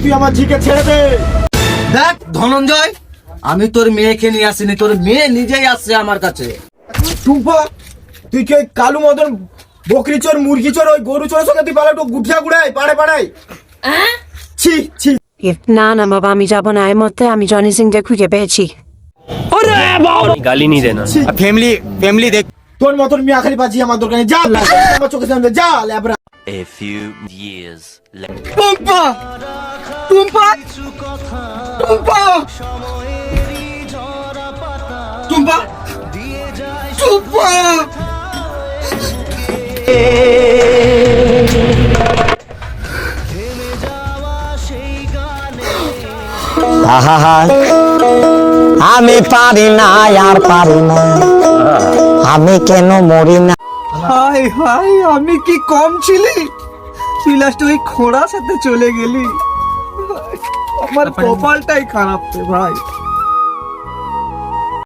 তুই আমার ঝিকে ছেড়ে দে। দেখ ধনঞ্জয়, আমি তোর মেয়েকে নিয়ে আসিনি, তোর মেয়ে নিজেই আসছে আমার কাছে। টুম্পা, তুই কি ওই কালু মদন বকরি চোর মুরগি চোর ওই গরু চোরের সঙ্গে তুই পালাটো গুঠিয়া গুড়াই পাড়ায় ছি ছি। না না বাবা, আমি যাবো না। এই মধ্যে আমি জনি সিংকে খুঁজে পেয়েছি। गाली नहीं देना। ফ্যামিলি দেখ, তোর মতন মিয়া খালি বাজি আমার দোকানে যা, আমার চোখের সামনে যা ল্যাবরা। A few years later. Tumpa Tumpa Tumpa Tumpa Tumpa. আমি পারি না, আর পারি না, আমি কেন মরি না। হাই হাই, আমি কি কম ছিলি? তুই লাস্টে ওই খোড়ার সাথে চলে গেলি। আমার কপালটাই খারাপ রে ভাই।